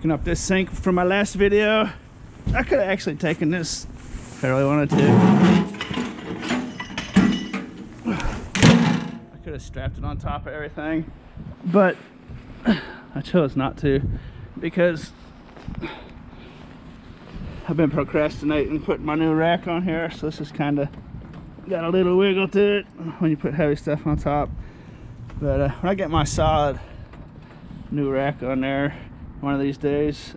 Picking up this sink from my last video. I could have actually taken this if I really wanted to. I could have strapped it on top of everything, but I chose not to because I've been procrastinating putting my new rack on here, so this is kind of got a little wiggle to it when you put heavy stuff on top. But when I get my solid new rack on there one of these days,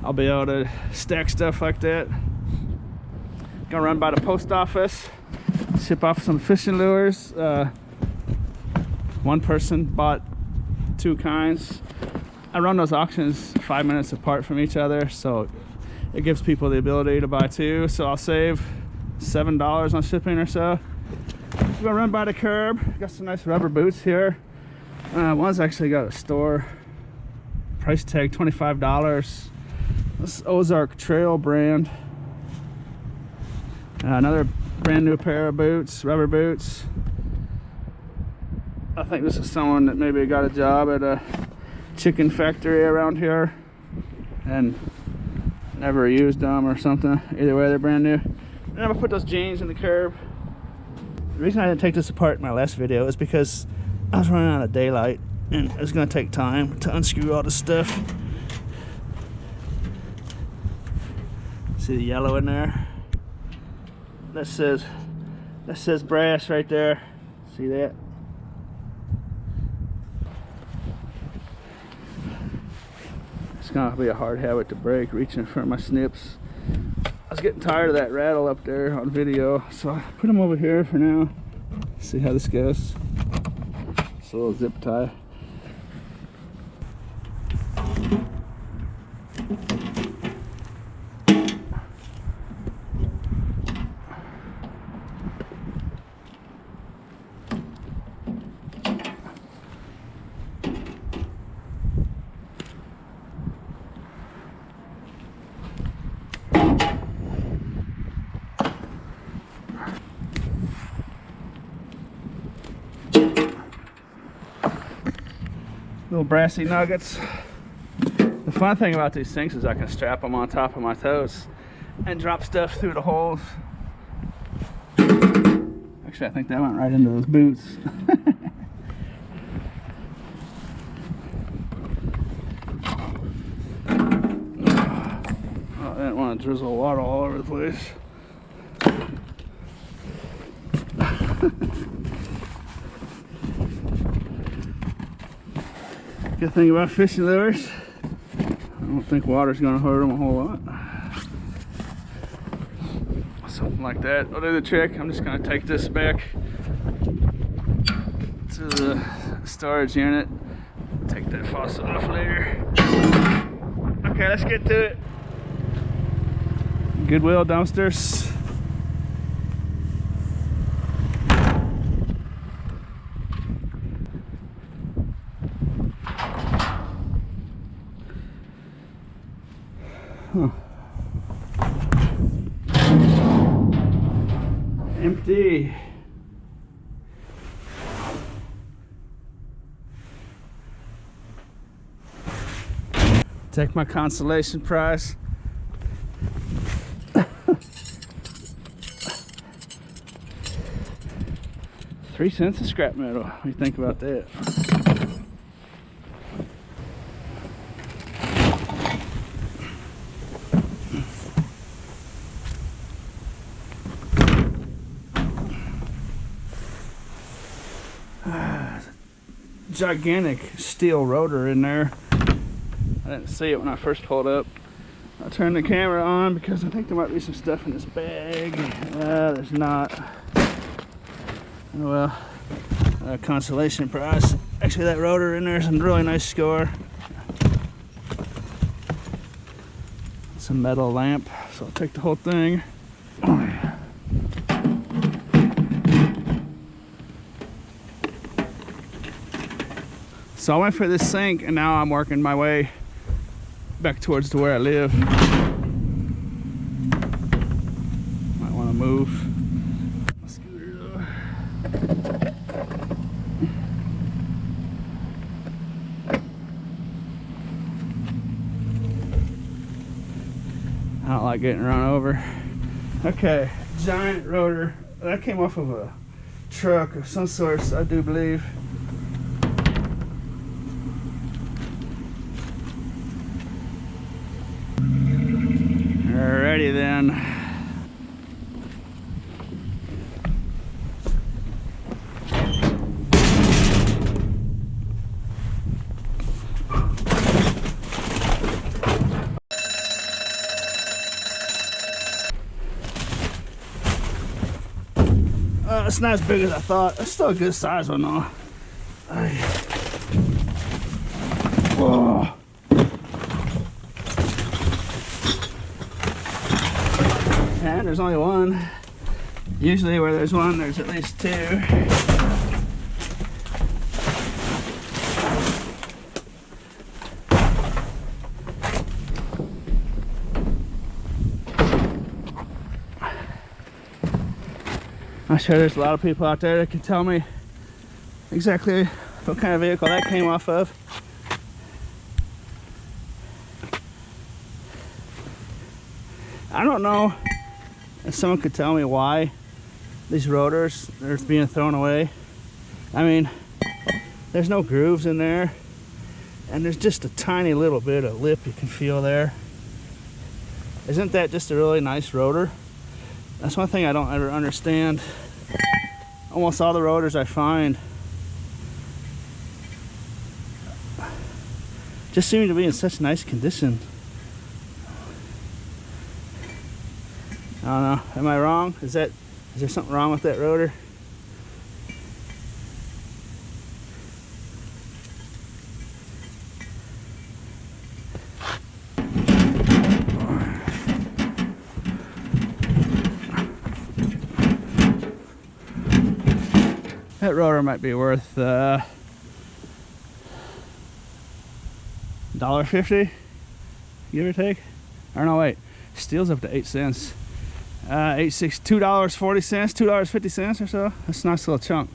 I'll be able to stack stuff like that. Gonna run by the post office, ship off some fishing lures. One person bought 2 kinds. I run those auctions 5 minutes apart from each other, so it gives people the ability to buy 2. So I'll save $7 on shipping or so. I'm gonna run by the curb. Got some nice rubber boots here. One's actually got a store price tag, $25. This Ozark Trail brand. Another brand new pair of boots, rubber boots. I think this is someone that maybe got a job at a chicken factory around here and never used them or something. Either way, they're brand new. And I'm gonna put those jeans in the curb. The reason I didn't take this apart in my last video is because I was running out of daylight and it was gonna take time to unscrew all this stuff. See the yellow in there? That says brass right there. See that? It's gonna be a hard habit to break, reaching for my snips. I was getting tired of that rattle up there on video, so I put them over here for now. See how this goes. It's a little zip tie. Little brassy nuggets. The fun thing about these sinks is I can strap them on top of my toes and drop stuff through the holes. Actually, I think that went right into those boots. Oh, I didn't want to drizzle water all over the place. Good thing about fishing lures, I don't think water's gonna hurt them a whole lot. Something like that will do the trick. I'm just gonna take this back to the storage unit. Take that faucet off later. Okay, let's get to it. Goodwill dumpsters. Huh. Empty. Take my consolation prize. 3 cents of scrap metal. What do you think about that? Gigantic steel rotor in there. I didn't see it when I first pulled up. I turned the camera on because I think there might be some stuff in this bag. There's not. Oh well, consolation prize. Actually, that rotor in there is a really nice score. It's a metal lamp, so I'll take the whole thing. Oh, yeah. So I went for this sink and now I'm working my way back towards to where I live. Might want to move my scooter though. I don't like getting run over. Okay, giant rotor. That came off of a truck of some sort, I do believe. Alrighty then. It's not as big as I thought. It's still a good size one though. Whoa. And there's only one. Usually where there's one, there's at least two. I'm sure there's a lot of people out there that can tell me exactly what kind of vehicle that came off of. I don't know if someone could tell me why these rotors are being thrown away. I mean, there's no grooves in there, and there's just a tiny little bit of lip you can feel there. Isn't that just a really nice rotor? That's one thing I don't ever understand. Almost all the rotors I find just seem to be in such nice condition. I don't know. Am I wrong? Is there something wrong with that rotor? That rotor might be worth $1.50, give or take. Or no, wait, steel's up to 8 cents. $2.40, $2.50 or so. That's a nice little chunk.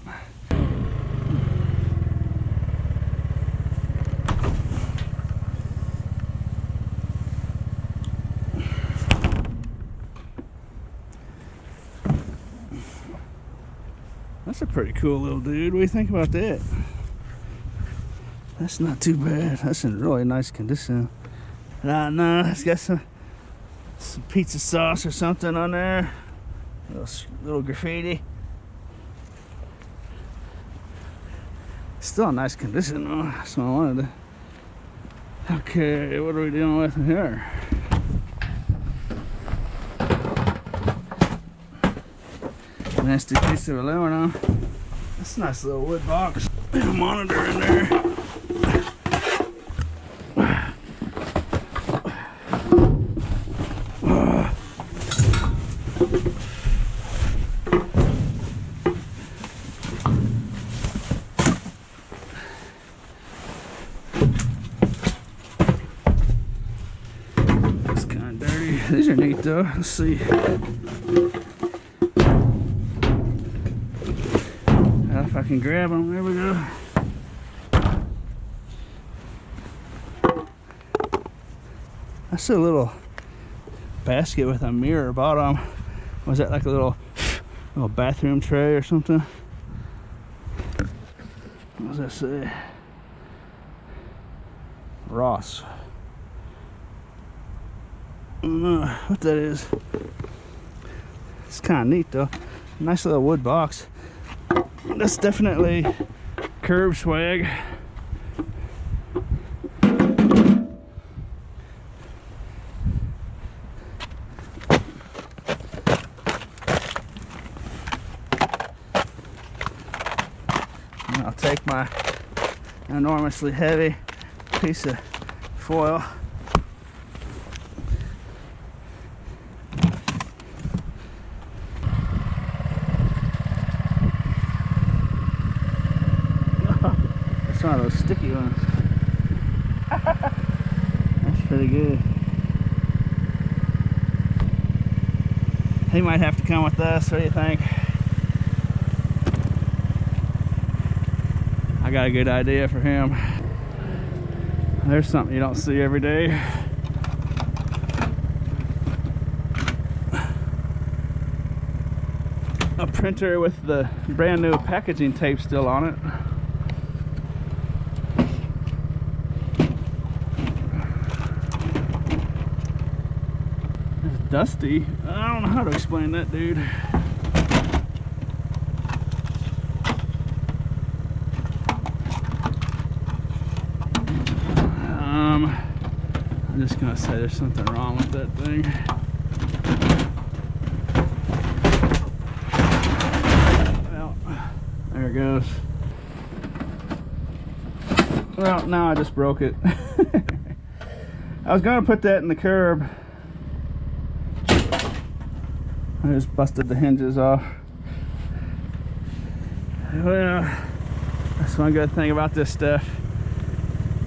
That's a pretty cool little dude. What do you think about that? That's not too bad. That's in really nice condition. No, it's got some pizza sauce or something on there. Little graffiti. Still in nice condition though. That's what I wanted to. Okay, what are we dealing with in here? Nasty piece of aluminum. That's a nice little wood box. And a monitor in there. It's kind of dirty. These are neat though. Let's see. If I can grab them, there we go. That's a little basket with a mirror bottom. Was that like a little bathroom tray or something? What does that say? Ross. I don't know what that is. It's kind of neat though. Nice little wood box. That's definitely curb swag. I'll take my enormously heavy piece of foil. One of those sticky ones. That's pretty good. He might have to come with us. What do you think? I got a good idea for him. There's something you don't see every day. printer with the brand new packaging tape still on it. It's dusty. I don't know how to explain that, dude. I'm just gonna say there's something wrong with that thing. Well, there it goes. Well, now I just broke it. I was gonna put that in the curb. I just busted the hinges off. Well, that's one good thing about this stuff.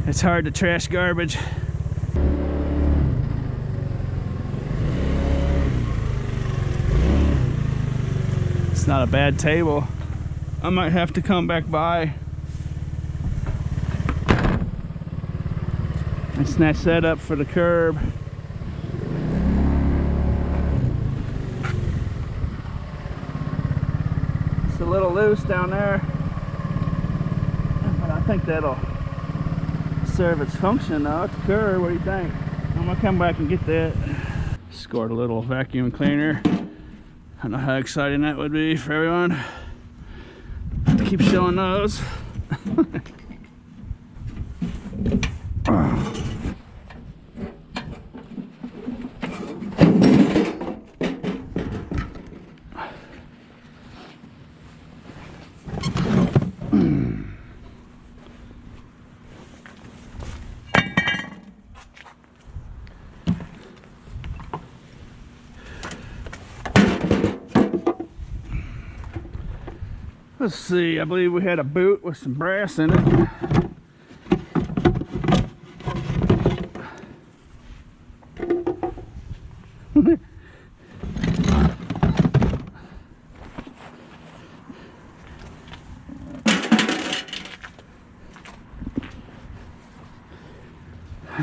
It's hard to trash garbage. It's not a bad table. I might have to come back by and snatch that up for the curb. It's a little loose down there, but I think that'll serve its function now at the curb. What do you think? I'm gonna come back and get that. Scored a little vacuum cleaner. I don't know how exciting that would be for everyone. Keep showing those. Let's see, I believe we had a boot with some brass in it.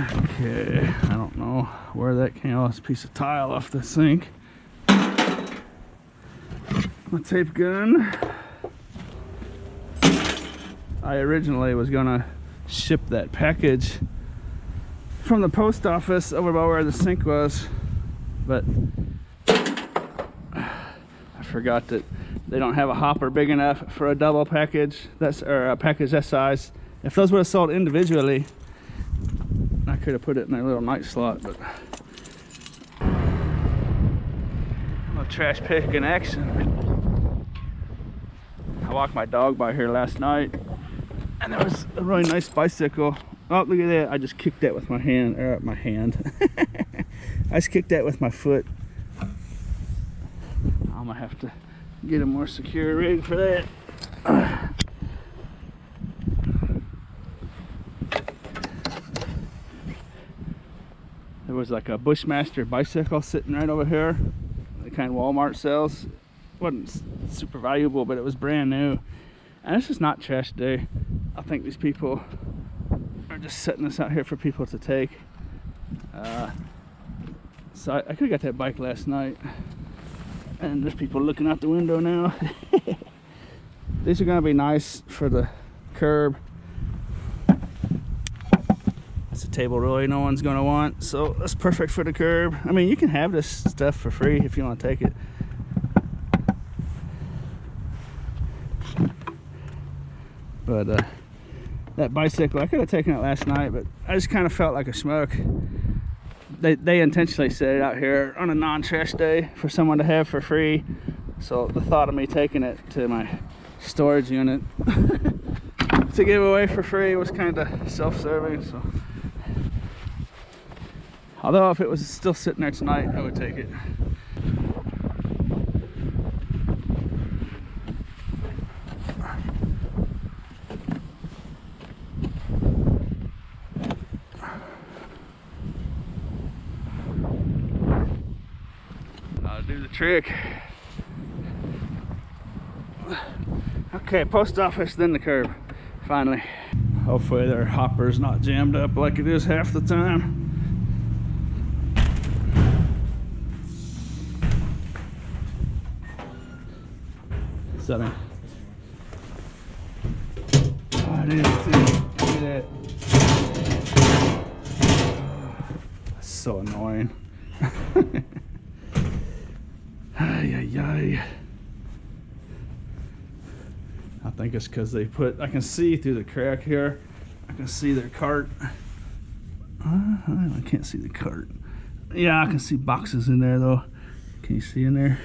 Okay, I don't know where that came off. This piece of tile off the sink. My tape gun. I originally was gonna ship that package from the post office over by where the sink was, but I forgot that they don't have a hopper big enough for a double package. Or a package that size. If those would have sold individually, I could have put it in their little night slot. But no trash pick in action. I walked my dog by here last night, and there was a really nice bicycle. Oh, look at that. I just kicked that with my hand. I just kicked that with my foot. I'm gonna have to get a more secure rig for that. There was like a Bushmaster bicycle sitting right over here. The kind Walmart sells. Wasn't super valuable, but it was brand new. And it's just not trash day. I think these people are just setting this out here for people to take. So I could have got that bike last night. And there's people looking out the window now. These are gonna be nice for the curb. That's a table really no one's gonna want, so that's perfect for the curb. I mean, you can have this stuff for free if you want to take it. But that bicycle, I could have taken it last night, but I just kind of felt like a schmuck. They intentionally set it out here on a non-trash day for someone to have for free. So the thought of me taking it to my storage unit to give away for free was kind of self-serving. So, although if it was still sitting there tonight, I would take it. I'll do the trick. Okay, post office, then the curb. Finally. Hopefully their hopper's not jammed up like it is half the time. 7. Oh, I didn't see that. That's so annoying. Ay, ay, ay. I think it's because they put, I can see through the crack here. I can see their cart. I can't see the cart. Yeah, I can see boxes in there though. Can you see in there?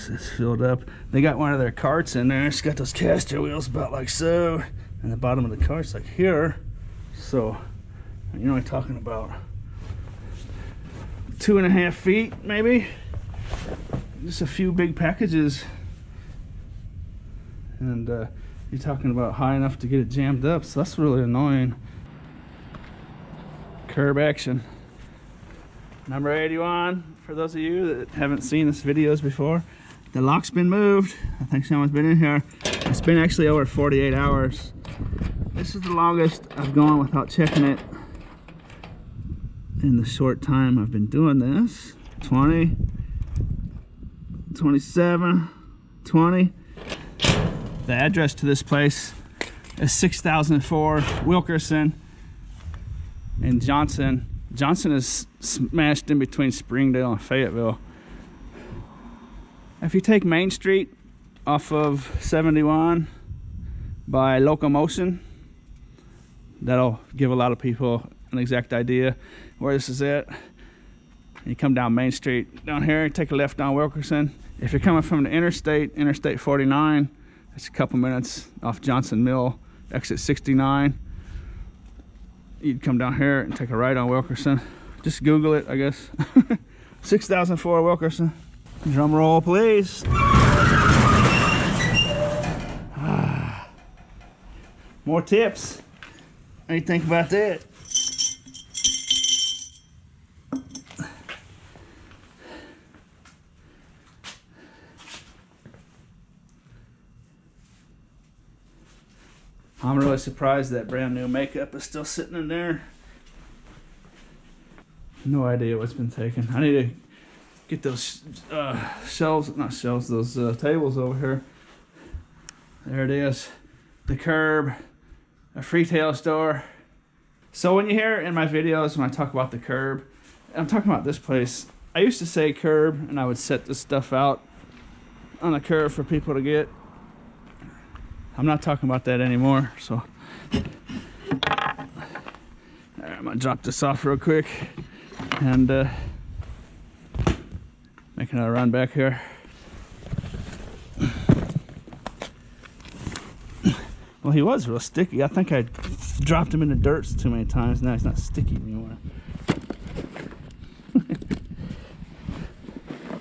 It's filled up. They got one of their carts in there. It's got those caster wheels about like so. And the bottom of the cart's like here. So, you're only talking about 2.5 feet maybe. Just a few big packages. And you're talking about high enough to get it jammed up. So that's really annoying. Curb action. Number 81, for those of you that haven't seen this videos before, the lock's been moved. I think someone's been in here. It's been actually over 48 hours. This is the longest I've gone without checking it in the short time I've been doing this. 20, 27, 20. The address to this place is 6004 Wilkerson in Johnson. Johnson is smashed in between Springdale and Fayetteville. If you take Main Street off of 71 by Locomotion, that'll give a lot of people an exact idea where this is at. You come down Main Street down here, take a left down Wilkerson. If you're coming from the Interstate 49, it's a couple minutes off Johnson Mill, exit 69. You'd come down here and take a right on Wilkerson. Just Google it, I guess. 6004 Wilkerson. Drum roll, please. More tips. What do you think about that? I'm really surprised that brand new makeup is still sitting in there. No idea what's been taken. I need to get those those tables over here. There it is. The curb, a retail store. So when you hear in my videos when I talk about the curb, I'm talking about this place. I used to say curb and I would set this stuff out on the curb for people to get. I'm not talking about that anymore, so. All right, I'm gonna drop this off real quick and make another run back here. Well, he was real sticky. I think I dropped him in the dirt too many times. Now he's not sticky anymore.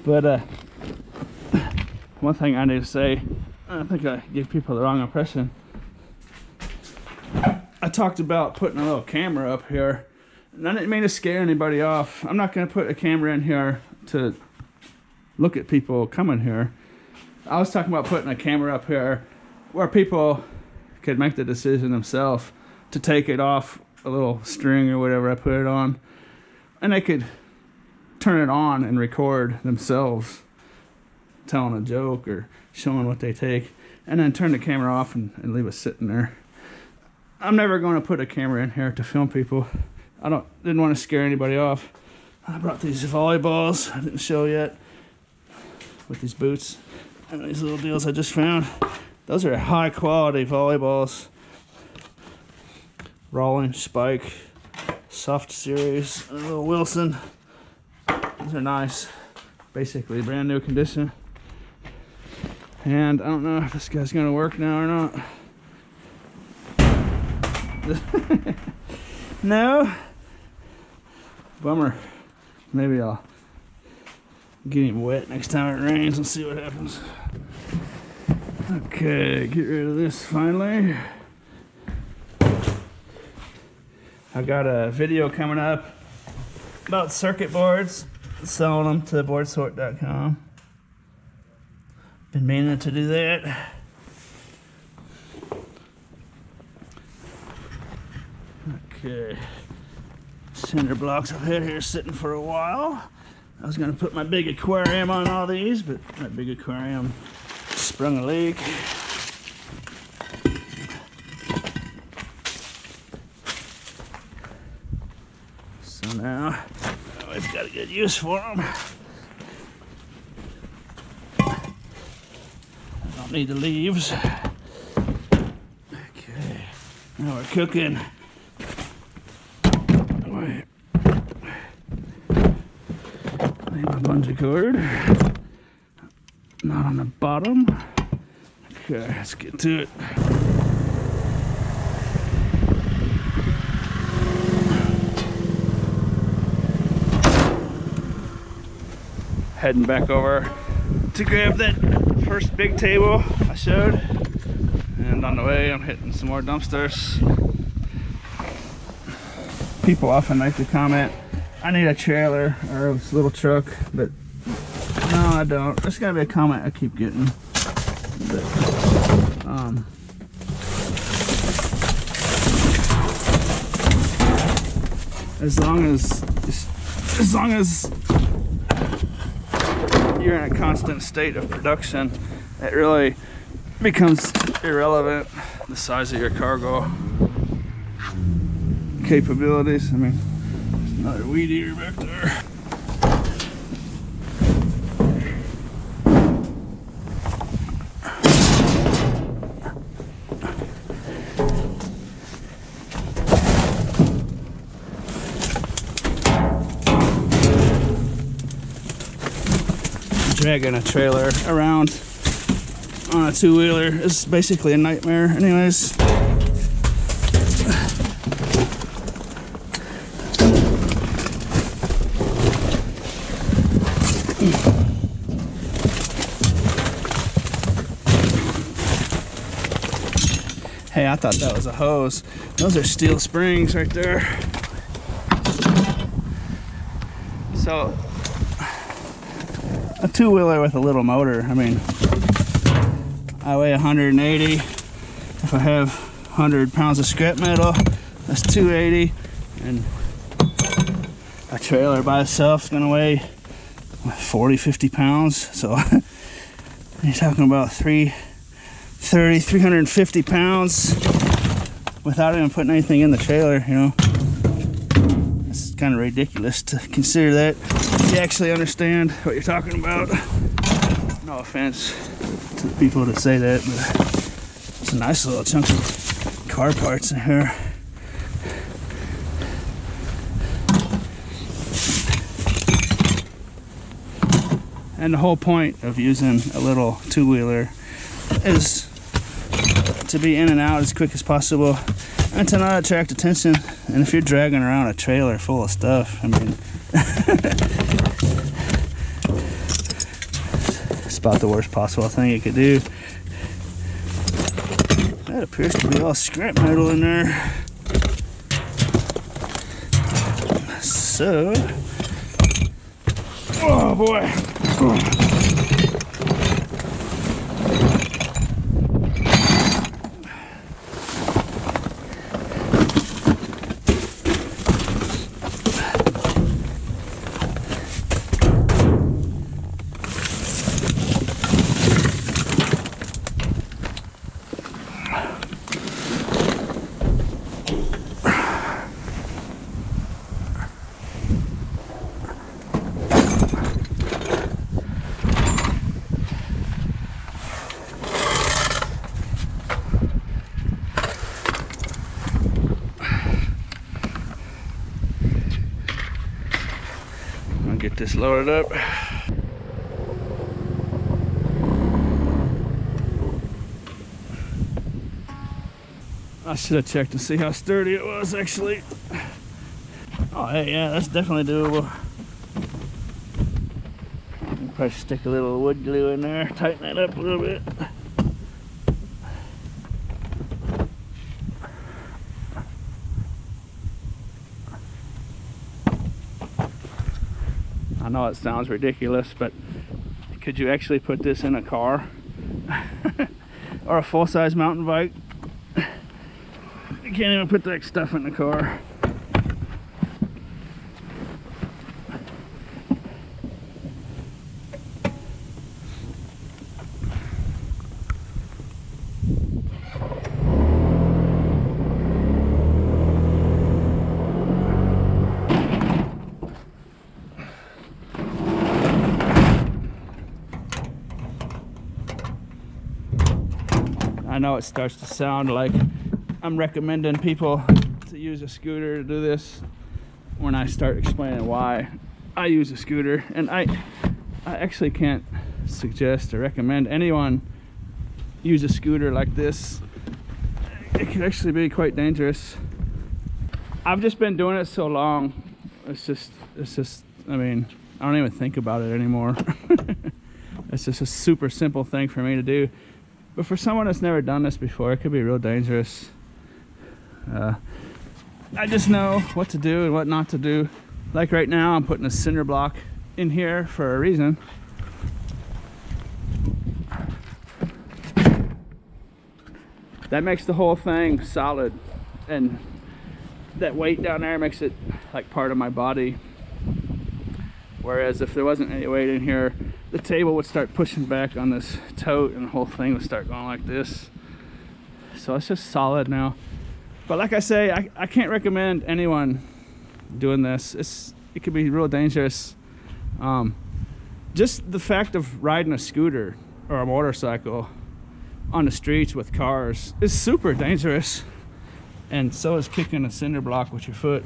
But one thing I need to say, I think I gave people the wrong impression. I talked about putting a little camera up here, and I didn't mean to scare anybody off. I'm not going to put a camera in here to look at people coming here. I was talking about putting a camera up here where people could make the decision themselves to take it off a little string or whatever I put it on, and they could turn it on and record themselves telling a joke or showing what they take, and then turn the camera off and leave it sitting there. I'm never going to put a camera in here to film people. Didn't want to scare anybody off. I brought these volleyballs I didn't show yet with these boots and these little deals I just found. Those are high quality volleyballs. Rolling Spike Soft Series, a little Wilson. These are nice, basically brand new condition. And I don't know if this guy's gonna work now or not. No? Bummer. Maybe I'll get him wet next time it rains and see what happens. Okay, get rid of this finally. I got a video coming up about circuit boards, selling them to boardsort.com. Been meaning to do that. Okay. Cinder blocks I've had here sitting for a while. I was gonna put my big aquarium on all these, but that big aquarium sprung a leak. So now I've got a good use for them. I don't need the leaves. Okay, now we're cooking. Leave my bungee cord. Not on the bottom. Okay, let's get to it. Heading back over to grab that first big table I showed, and on the way I'm hitting some more dumpsters. People often like to comment, I need a trailer or a little truck, but no, I don't. There's gotta be a comment I keep getting. But, as long as you're in a constant state of production, it really becomes irrelevant, the size of your cargo capabilities. I mean, there's another weed eater back there. Dragging a trailer around on a two-wheeler is basically a nightmare anyways. Hey, I thought that was a hose. Those are steel springs right there. So a two-wheeler with a little motor, I mean, I weigh 180. If I have 100 pounds of scrap metal, that's 280. And a trailer by itself is gonna weigh 40, 50 pounds. So you're talking about 350 pounds without even putting anything in the trailer, you know. It's kind of ridiculous to consider that. If you actually understand what you're talking about. No offense to the people that say that, but it's a nice little chunk of car parts in here. And the whole point of using a little two-wheeler is to be in and out as quick as possible and to not attract attention. And if you're dragging around a trailer full of stuff, I mean, it's about the worst possible thing you could do. That appears to be all scrap metal in there. So, oh boy. Get this loaded up. I should have checked to see how sturdy it was actually. Oh hey, yeah, that's definitely doable. Probably stick a little wood glue in there, tighten that up a little bit. I know it sounds ridiculous, but could you actually put this in a car? Or a full-size mountain bike? You can't even put that stuff in the car. I know it starts to sound like I'm recommending people to use a scooter to do this when I start explaining why I use a scooter. And I actually can't suggest or recommend anyone use a scooter like this. It can actually be quite dangerous. I've just been doing it so long. It's just, I mean, I don't even think about it anymore. It's just a super simple thing for me to do. But for someone that's never done this before, it could be real dangerous. I just know what to do and what not to do. Like right now, I'm putting a cinder block in here for a reason. That makes the whole thing solid, and that weight down there makes it like part of my body. Whereas if there wasn't any weight in here, the table would start pushing back on this tote and the whole thing would start going like this. So it's just solid now. But like I say, I can't recommend anyone doing this. It could be real dangerous. Just the fact of riding a scooter or a motorcycle on the streets with cars is super dangerous. And so is kicking a cinder block with your foot.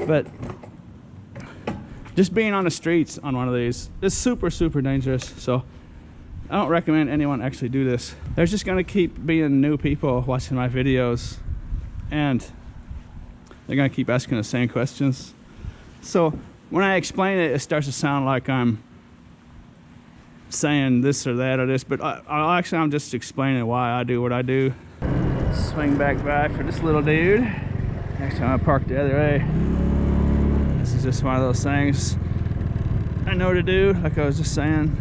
But just being on the streets on one of these is super, super dangerous. So I don't recommend anyone actually do this. There's just gonna keep being new people watching my videos, and they're gonna keep asking the same questions. So when I explain it, it starts to sound like I'm saying this or that or this, but I'm just explaining why I do what I do. Swing back by for this little dude. Next time I park the other way. This is just one of those things I know to do, like I was just saying.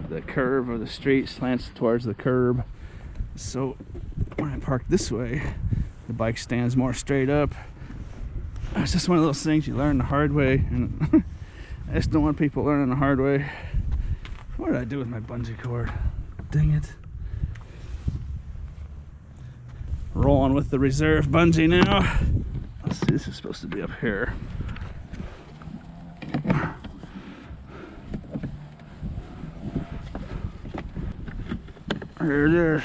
The curve of the street slants towards the curb, so when I park this way, the bike stands more straight up. It's just one of those things you learn the hard way, and I just don't want people learning the hard way. What did I do with my bungee cord? Dang it. Rolling with the reserve bungee now. Let's see, this is supposed to be up here. Here it is.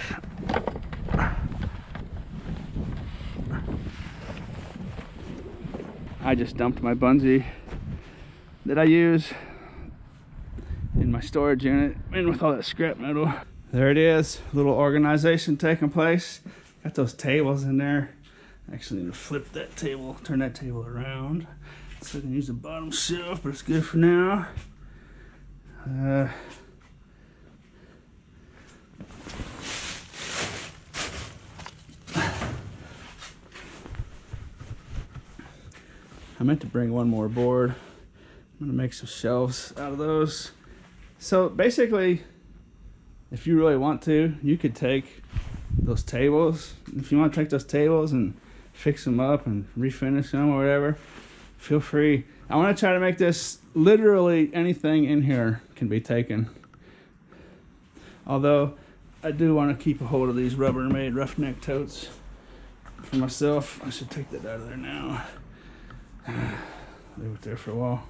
I just dumped my bungee that I use in my storage unit in with all that scrap metal. There it is, a little organization taking place. Got those tables in there. Actually need to flip that table, turn that table around so I can use the bottom shelf, but it's good for now. I meant to bring one more board. I'm gonna make some shelves out of those. So basically, if you really want to, you could take those tables. If you want to take those tables and fix them up and refinish them or whatever, feel free. I want to try to make this literally anything in here can be taken. Although I do want to keep a hold of these Rubbermaid roughneck totes for myself. I should take that out of there now. Leave it there for a while.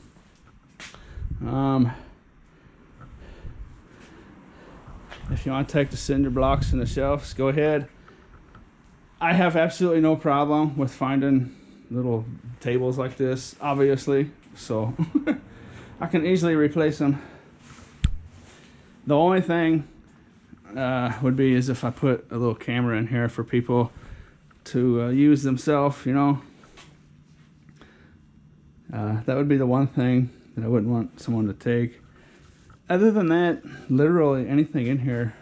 If you want to take the cinder blocks and the shelves, go ahead. I have absolutely no problem with finding little tables like this, obviously, so I can easily replace them. The only thing would be is if I put a little camera in here for people to use themselves, you know. That would be the one thing that I wouldn't want someone to take. Other than that, literally anything in here.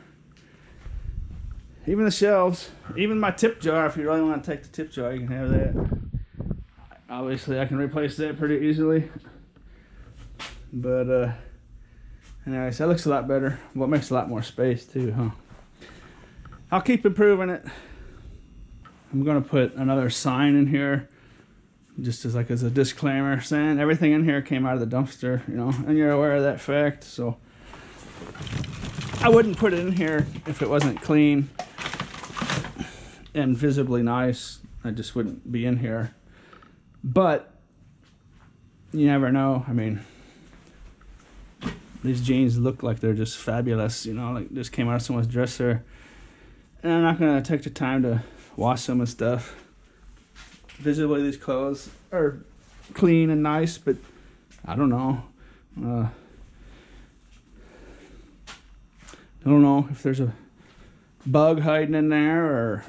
Even the shelves, even my tip jar, if you really want to take the tip jar, you can have that. Obviously, I can replace that pretty easily. But, anyways, that looks a lot better. Well, it makes a lot more space too, huh? I'll keep improving it. I'm going to put another sign in here, just as a disclaimer, saying everything in here came out of the dumpster, you know, and you're aware of that fact. So I wouldn't put it in here if it wasn't clean and visibly nice. I just wouldn't be in here. But you never know. I mean, these jeans look like they're just fabulous, you know, like just came out of someone's dresser. And I'm not gonna take the time to wash them and stuff. Visibly, these clothes are clean and nice, but I don't know. I don't know if there's a bug hiding in there, or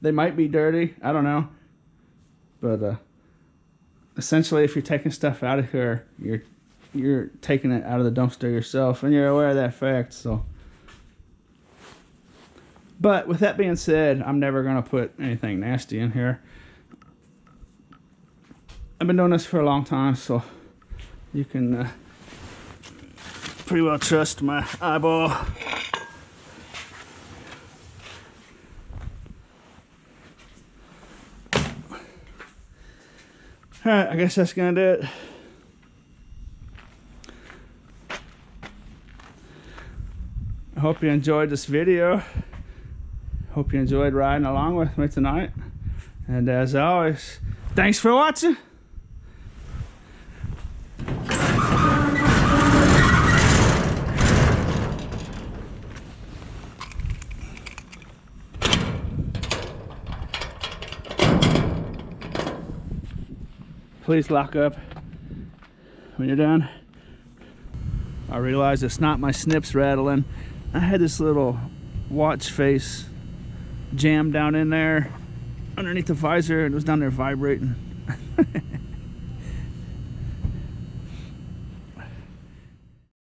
they might be dirty. I don't know. But essentially, if you're taking stuff out of here, you're taking it out of the dumpster yourself, and you're aware of that fact. So, but with that being said, I'm never gonna put anything nasty in here. I've been doing this for a long time, so you can pretty well trust my eyeball. Alright, I guess that's gonna do it. I hope you enjoyed this video. Hope you enjoyed riding along with me tonight. And as always, thanks for watching. Please lock up when you're done. I realized it's not my snips rattling. I had this little watch face jammed down in there underneath the visor, and it was down there vibrating.